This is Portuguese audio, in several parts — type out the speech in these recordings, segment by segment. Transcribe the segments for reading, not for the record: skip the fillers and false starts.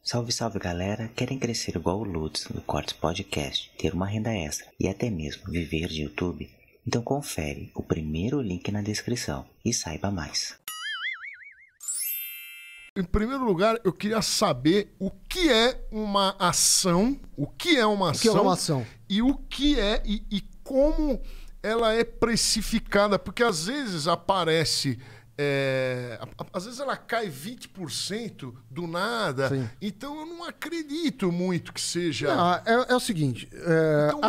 Salve, salve galera! Querem crescer igual o Lutz do Cortes Podcast, ter uma renda extra e até mesmo viver de YouTube? Então confere o primeiro link na descrição e saiba mais. Em primeiro lugar, eu queria saber o que é uma ação, e o que é e como ela é precificada, porque às vezes aparece... às vezes ela cai 20% do nada. Sim. Então eu não acredito muito que seja... Não, é o seguinte, então,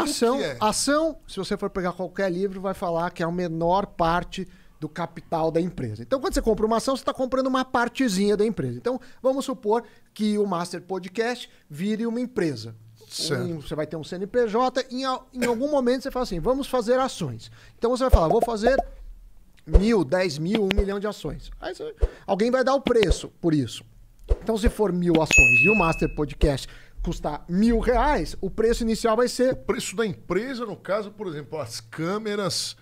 ação, se você for pegar qualquer livro, vai falar que é a menor parte do capital da empresa. Então quando você compra uma ação, você está comprando uma partezinha da empresa. Então vamos supor que o Master Podcast vire uma empresa. Você vai ter um CNPJ, em algum momento você fala assim, vamos fazer ações. Então você vai falar, vou fazer 1.000, 10.000, 1 milhão de ações. Aí alguém vai dar o preço por isso. Então, se for 1.000 ações e o Master Podcast custar R$1.000, o preço inicial vai ser... O preço da empresa, no caso, por exemplo, as câmeras,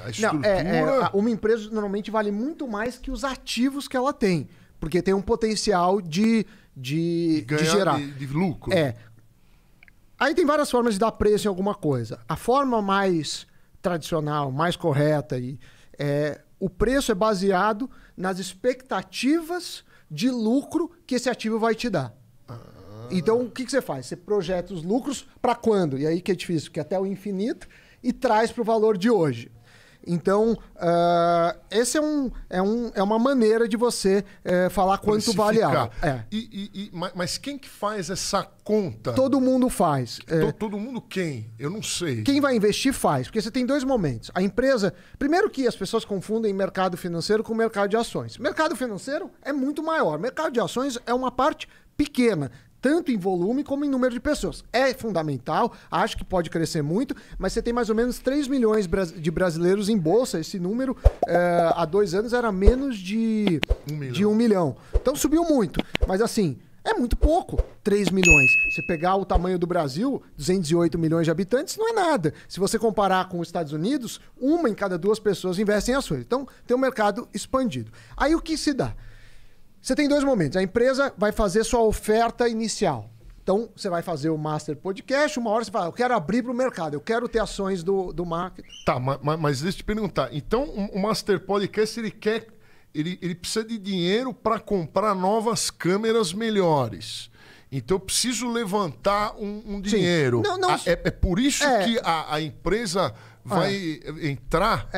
a estrutura... Uma empresa normalmente vale muito mais que os ativos que ela tem, porque tem um potencial de gerar. De lucro. Aí tem várias formas de dar preço em alguma coisa. A forma mais tradicional, mais correta o preço é baseado nas expectativas de lucro que esse ativo vai te dar. Então, o que você faz? Você projeta os lucros para quando? E aí que é difícil, porque até o infinito, e traz para o valor de hoje. Então, esse é uma maneira de você falar quanto vale algo. Mas quem que faz essa conta? Todo mundo faz. Todo mundo quem? Eu não sei. Quem vai investir faz, porque você tem dois momentos. A empresa... Primeiro que as pessoas confundem mercado financeiro com mercado de ações. Mercado financeiro é muito maior. Mercado de ações é uma parte pequena, tanto em volume como em número de pessoas. É fundamental, acho que pode crescer muito, mas você tem mais ou menos 3 milhões de brasileiros em bolsa. Esse número, há 2 anos, era menos de 1 milhão. Então subiu muito, mas assim, é muito pouco, 3 milhões. Se pegar o tamanho do Brasil, 208 milhões de habitantes, não é nada. Se você comparar com os Estados Unidos, 1 em cada 2 pessoas investe em ações. Então tem um mercado expandido. Aí o que se dá? Você tem 2 momentos. A empresa vai fazer sua oferta inicial. Então, você vai fazer o Master Podcast, uma hora você fala, eu quero abrir para o mercado, eu quero ter ações do marketing. Tá, mas deixa eu te perguntar. Então, o Master Podcast, ele precisa de dinheiro para comprar novas câmeras melhores. Então, eu preciso levantar um dinheiro. Não. É por isso que a empresa vai entrar?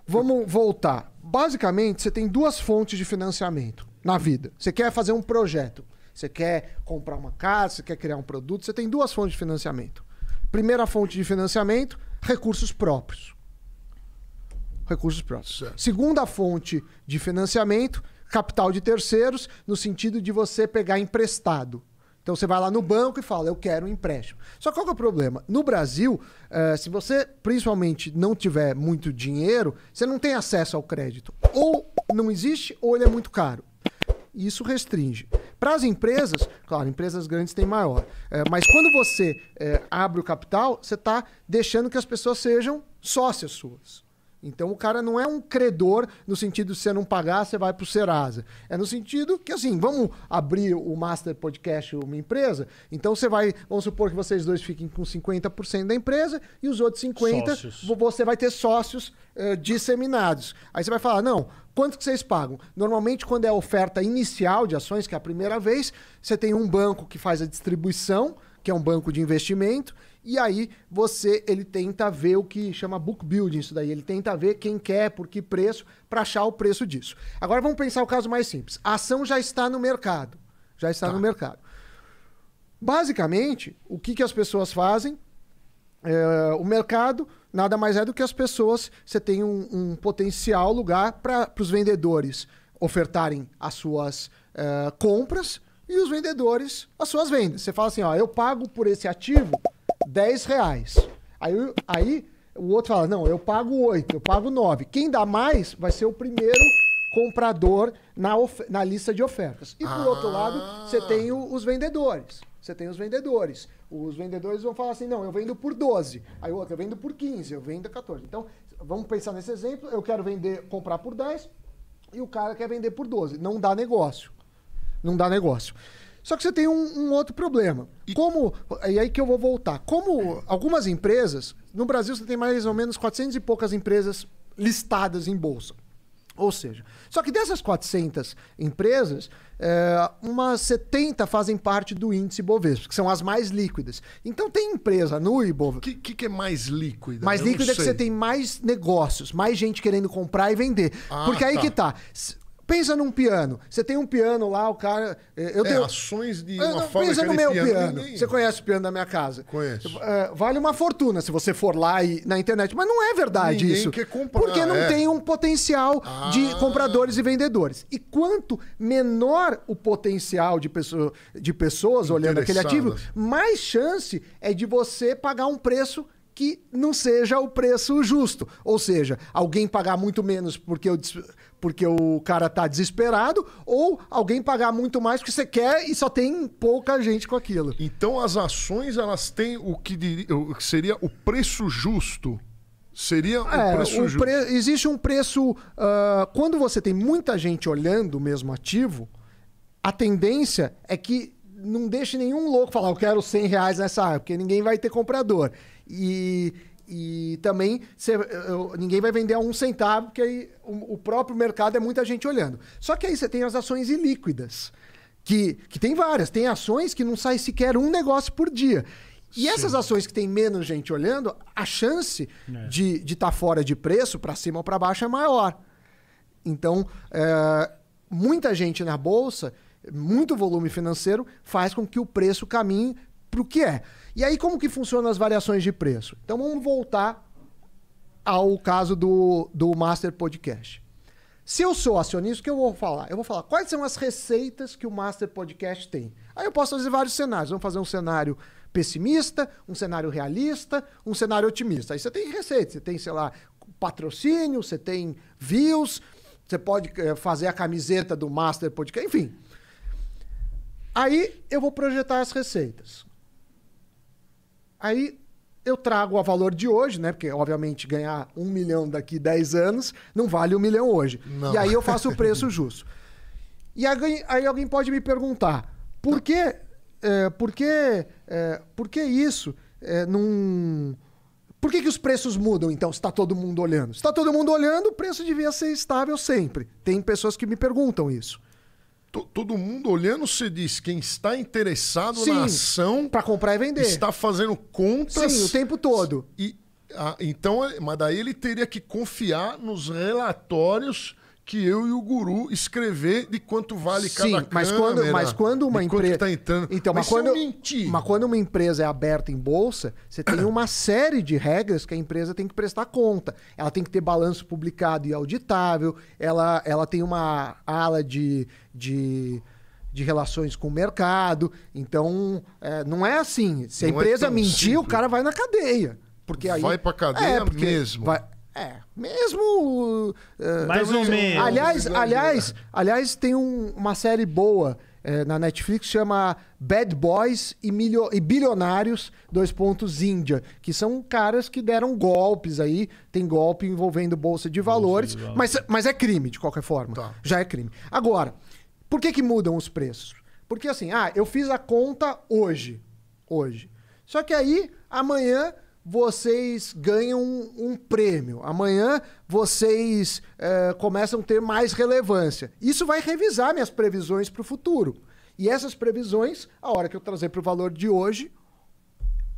Vamos voltar. Basicamente, você tem 2 fontes de financiamento na vida. Você quer fazer um projeto, você quer comprar uma casa, você quer criar um produto, você tem 2 fontes de financiamento. Primeira fonte de financiamento, recursos próprios. Recursos próprios. Certo. Segunda fonte de financiamento, capital de terceiros, no sentido de você pegar emprestado. Então você vai lá no banco e fala, eu quero um empréstimo. Só que qual que é o problema? No Brasil, se você principalmente não tiver muito dinheiro, você não tem acesso ao crédito. Ou não existe, ou ele é muito caro. Isso restringe. Para as empresas, claro, empresas grandes têm maior. Mas quando você abre o capital, você está deixando que as pessoas sejam sócias suas. Então o cara não é um credor no sentido de se você não pagar, você vai para o Serasa. É no sentido que assim, vamos abrir o Master Podcast uma empresa, então vamos supor que vocês dois fiquem com 50% da empresa e os outros 50% você vai ter sócios disseminados. Aí você vai falar, não, quanto que vocês pagam? Normalmente quando é a oferta inicial de ações, que é a primeira vez, você tem um banco que faz a distribuição, que é um banco de investimento, e aí ele tenta ver o que chama book building, isso daí. Ele tenta ver quem quer, por que preço, para achar o preço disso. Agora vamos pensar o caso mais simples. A ação já está no mercado. Já está no mercado. Basicamente, o que as pessoas fazem? O mercado nada mais é do que as pessoas... Você tem um potencial lugar para os vendedores ofertarem as suas compras e os vendedores as suas vendas. Você fala assim, eu pago por esse ativo R$10. Aí o outro fala, não, eu pago 8, eu pago 9. Quem dá mais vai ser o primeiro comprador na lista de ofertas. E por outro lado, você tem os vendedores. Os vendedores vão falar assim, não, eu vendo por 12. Aí o outro, eu vendo por 15, eu vendo 14. Então, vamos pensar nesse exemplo, eu quero comprar por 10 e o cara quer vender por 12. Não dá negócio. não dá negócio. Só que você tem um outro problema. E aí que eu vou voltar. Como algumas empresas... No Brasil você tem mais ou menos 400 e poucas empresas listadas em bolsa. Ou seja, só que dessas 400 empresas, umas 70 fazem parte do índice Bovespa, que são as mais líquidas. Então tem empresa no Ibovespa... O que é mais líquida? Mais líquida é que você tem mais negócios, mais gente querendo comprar e vender. Porque aí que tá... Pensa num piano. Você tem um piano lá, o cara... ações de uma fábrica pensa no de meu piano. Você conhece o piano da minha casa? Conheço. Vale uma fortuna se você for lá na internet. Mas não é verdade Ninguém isso. quer comprar, porque não tem um potencial de compradores e vendedores. E quanto menor o potencial de pessoas olhando aquele ativo, mais chance é de você pagar um preço que não seja o preço justo. Ou seja, alguém pagar muito menos porque o cara tá desesperado, ou alguém pagar muito mais porque você quer e só tem pouca gente com aquilo. Então as ações, elas têm o que seria o preço justo. Seria o preço justo. Existe um preço... quando você tem muita gente olhando o mesmo ativo, a tendência é que não deixe nenhum louco falar, eu quero R$100 nessa área, porque ninguém vai ter comprador. E também ninguém vai vender a 1 centavo, porque aí o próprio mercado é muita gente olhando. Só que aí você tem as ações ilíquidas, que tem várias. Tem ações que não sai sequer um negócio por dia. E essas ações que tem menos gente olhando, a chance de estar fora de preço, para cima ou para baixo, é maior. Então, muita gente na bolsa, muito volume financeiro, faz com que o preço caminhe para o que é. E aí, como que funcionam as variações de preço? Então, vamos voltar ao caso do Master Podcast. Se eu sou acionista, o que eu vou falar? Eu vou falar quais são as receitas que o Master Podcast tem. Aí eu posso fazer vários cenários. Vamos fazer um cenário pessimista, um cenário realista, um cenário otimista. Aí você tem receitas. Você tem, sei lá, patrocínio, você tem views, você pode fazer a camiseta do Master Podcast, enfim. Aí eu vou projetar as receitas. Aí eu trago a valor de hoje, né? Porque, obviamente, ganhar 1 milhão daqui 10 anos não vale 1 milhão hoje. Não. E aí eu faço o preço justo. E aí alguém pode me perguntar, por que isso não... Por que os preços mudam, então, se está todo mundo olhando? Se está todo mundo olhando, o preço devia ser estável sempre. Tem pessoas que me perguntam isso. Todo mundo olhando, você diz, quem está interessado na ação... para comprar e vender. Está fazendo contas... Sim, o tempo todo. Então, mas daí ele teria que confiar nos relatórios que eu e o Guru escrever de quanto vale cada câmera. Mas quando uma empresa... Tá entrando. Então, mas quando uma empresa é aberta em bolsa, você tem uma série de regras que a empresa tem que prestar conta. Ela tem que ter balanço publicado e auditável, ela tem uma ala de relações com o mercado. Então, não é assim. Se a empresa mentir, o cara vai na cadeia. Porque aí, vai pra cadeia mesmo. Mesmo... Mais ou menos. Aliás, tem uma série boa na Netflix, chama Bad Boys e Bilionários, Índia, que são caras que deram golpes aí. Tem golpe envolvendo bolsa de valores, mas é crime, de qualquer forma. Tá. Já é crime. Agora, por que mudam os preços? Porque assim, eu fiz a conta hoje. Só que aí, amanhã... vocês ganham um prêmio. Amanhã vocês começam a ter mais relevância. Isso vai revisar minhas previsões para o futuro. E essas previsões, a hora que eu trazer para o valor de hoje,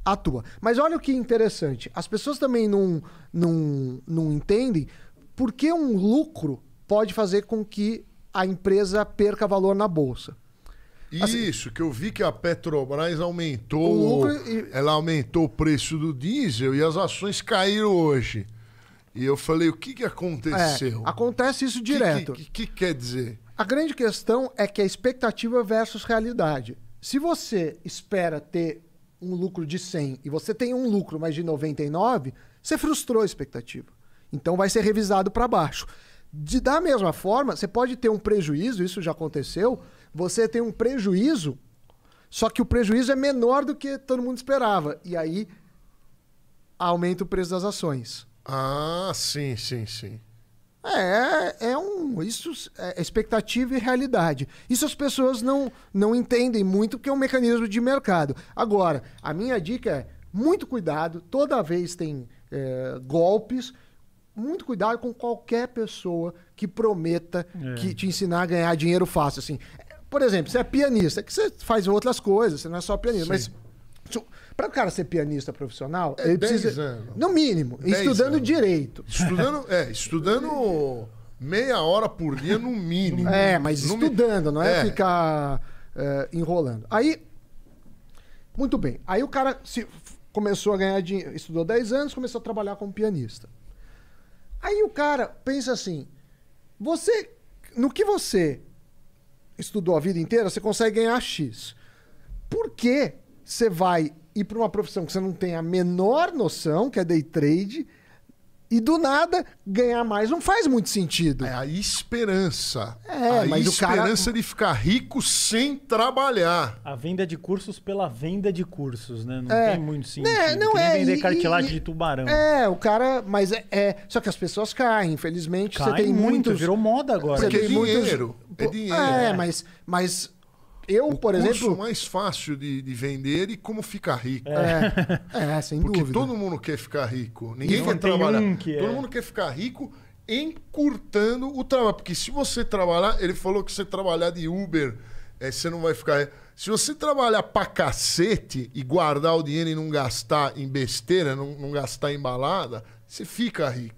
atua. Mas olha o que interessante. As pessoas também não entendem por que um lucro pode fazer com que a empresa perca valor na bolsa. Isso, que eu vi que a Petrobras aumentou ela aumentou o preço do diesel e as ações caíram hoje. E eu falei, o que aconteceu? Acontece isso direto. O que quer dizer? A grande questão é que a expectativa versus realidade. Se você espera ter um lucro de 100 e você tem um lucro mais de 99, você frustrou a expectativa. Então vai ser revisado para baixo. Da mesma forma, você pode ter um prejuízo, isso já aconteceu. Você tem um prejuízo, só que o prejuízo é menor do que todo mundo esperava. E aí, aumenta o preço das ações. Ah, sim. Isso é expectativa e realidade. Isso as pessoas não entendem muito, porque é um mecanismo de mercado. Agora, a minha dica é muito cuidado, toda vez tem golpes, muito cuidado com qualquer pessoa que prometa que te ensinar a ganhar dinheiro fácil. Assim. Por exemplo, você é pianista, que você faz outras coisas, você não é só pianista, mas para o cara ser pianista profissional, ele precisa, anos. No mínimo, estudando anos. Direito. Estudando meia hora por dia no mínimo. Mas estudando, não é ficar enrolando. Aí, muito bem. Aí o cara começou a ganhar dinheiro, estudou 10 anos, começou a trabalhar como pianista. Aí o cara pensa assim, no que você estudou a vida inteira, você consegue ganhar X. Por que você vai ir para uma profissão que você não tem a menor noção, que é day trade, e do nada ganhar mais? Não faz muito sentido. É a esperança. Mas o cara... esperança de ficar rico sem trabalhar. A venda de cursos pela venda de cursos, né? Não tem muito sentido. Não que nem é. vender cartilagem de tubarão. O cara... Mas só que as pessoas caem, infelizmente. Você tem muito, muitos... virou moda agora. Porque é dinheiro. É dinheiro. Mas eu, por exemplo... O curso mais fácil de vender e como ficar rico. Sem Porque dúvida. todo mundo quer ficar rico. Ninguém quer trabalhar. Todo mundo quer ficar rico encurtando o trabalho. Porque se você trabalhar... Ele falou que você trabalhar de Uber, você não vai ficar... Se você trabalhar pra cacete e guardar o dinheiro e não gastar em besteira, não gastar em balada, você fica rico.